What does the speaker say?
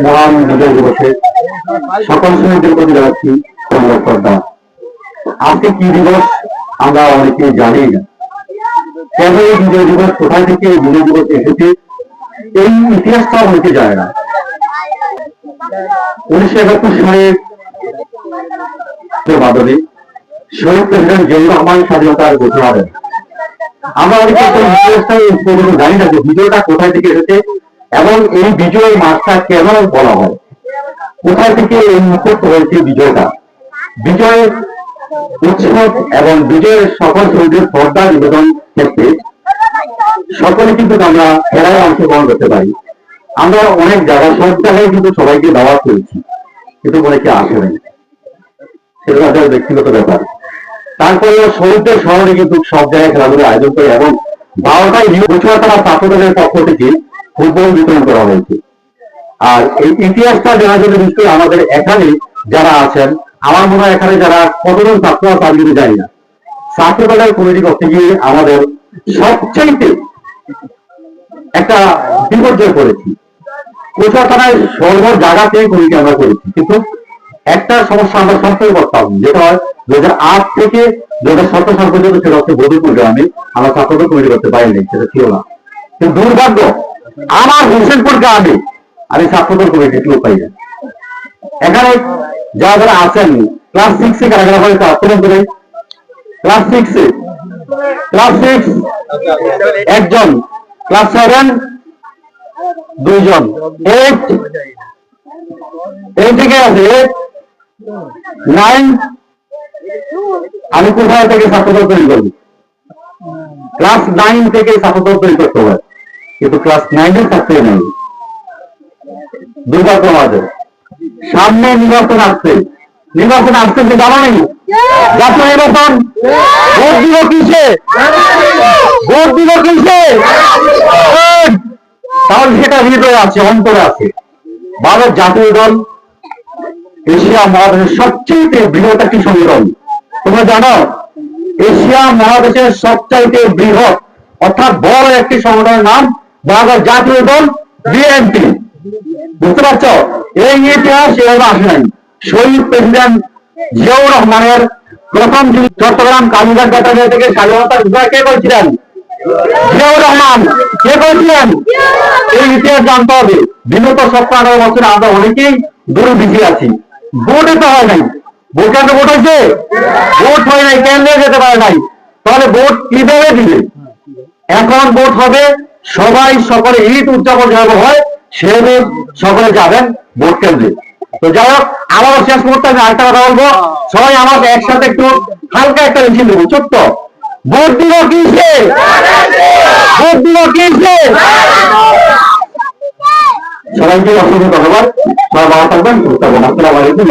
মহান বিজয় দিবসে সকল শ্রমিকদের প্রতি জানাচ্ছি শ্রদ্ধা। আজকে কি দিবস আমরা অনেকে জানি না। কেন এই বিজয় দিবস, কোথায় থেকে এই বিজয় দিবস এসেছে, এই ইতিহাসটা অনেকে জানে না। 1971 সালের মাধ্যমে শহীদ প্রেসিডেন্ট জিয়াউর রহমান স্বাধীনতার ঘোষণা দেন। আমরা অনেকে ইতিহাসটা জানি না যে বিজয়টা কোথায় থেকে এসেছে এবং এই বিজয় মাসটা কেন বলা হয়, কোথায় থেকে এই মুহূর্ত হয়েছে বিজয়টা। বিজয়ের উৎসব এবং বিজয়ের সকল শহীদের শ্রদ্ধা নিবেদন ক্ষেত্রে সকলে কিন্তু আমরা খেলায় অংশগ্রহণ করতে পারি। আমরা অনেক জায়গায় সব জায়গায় কিন্তু সবাইকে দাওয়াত করেছি, কিন্তু অনেকে আসে নাই, সেটা তাদের ব্যক্তিগত ব্যাপার। তারপরে শহীদদের স্মরণে কিন্তু সব জায়গায় খেলাধুলার আয়োজন করে এবং 12টায় বছরতলা ছাত্রদের পক্ষ থেকে ফুটবল বিতরণ করা হয়েছে। আর এই ইতিহাসটা জানার জন্য নিশ্চয়ই আমাদের এখানে যারা আছেন, আমার মনে হয় এখানে যারা কতজন ছাত্র তার কিন্তু জানি না, ছাত্রদলের কমিটি করতে গিয়ে আমাদের সবচাইতে একটা বিপর্যয় করেছি। কোচুয়াথানায় সর্ব জায়গাতে কমিটি আমরা করেছি, কিন্তু একটা সমস্যা আমরা সবসময় করতাম, যেটা হয় 2008 থেকে 2017 সাল পর্যন্ত, সেটা হচ্ছে বদরপুর গ্রামে আমরা ছাত্রদল কমিটি করতে পারিনি, সেটা ছিল না। কিন্তু দুর্ভাগ্য আমার হোসেনপুর গ্রামে আমি ছাত্রদল কমিটি কেউ পাই না। এখানে যারা যারা আছেন ক্লাস 6-এ কারা করে আচরণ করে, ক্লাস 6-এ একজন, ক্লাস 7 2জন, 8 থেকে আছে 9। আমি কোথায় থেকে ছাত্রদল তৈরি করবো? ক্লাস 9 থেকে ছাত্রদল তৈরি করতে হয়, কিন্তু ক্লাস 9-এর ছাত্রই নেই। দুর্ভাগ্য আমাদের। সামনে নির্বাচন আসছে যে জানা নেই, জাতীয় নির্বাচন। ভোট দিব কিসে? তাহলে সেটা হৃদয়ে আছে, অন্তরে আছে। ভারত জাতীয় দল এশিয়া মহাদেশের সবচেয়ে বৃহৎ একটি সংগঠন। তোমরা জানো এশিয়া মহাদেশের সবচাইতে বৃহৎ অর্থাৎ বড় একটি সংগঠনের নাম বাংলাদেশ জাতীয় দল, বিএনপি। বুঝতে পারছো? এই ইতিহাস এভাবে আসে নাই। শহীদ প্রেসিডেন্ট জিয়াউর রহমানের প্রথম চট্টগ্রাম কালীঘাট ব্যাটালিয়ন থেকে স্বাধীনতার ঘোষণা কে করেছিলেন? জিয়াউর রহমান। কে করেছিলেন? এই ইতিহাস জানতে হবে। বিগত 17-18 বছরে আমরা অনেকেই দূরে পিছিয়ে আছি। ভোটে তো হয় নাই। ভোট হয়েছে? ভোট হয় নাই, কেন্দ্রে যেতে পারে নাই। তাহলে ভোট কিভাবে দিবে? এখন ভোট হবে, সকলে ঈদ উদযাপন যেভাবে হয় সেভাবে সকলে যাবেন ভোট কেন্দ্রে। তো যাই হোক, আবারও শেষ করতে আমি আরেকটা কথা বলবো, সবাই আমাকে একসাথে একটু হালকা একটা মিছিল দেবো, ছোট্ট। ভোট দিব কিসে? সবাইকে অসংখ্য ধন্যবাদ। সবাই ভালো থাকবেন, সুস্থ থাকবেন। আসসালামু আলাইকুম।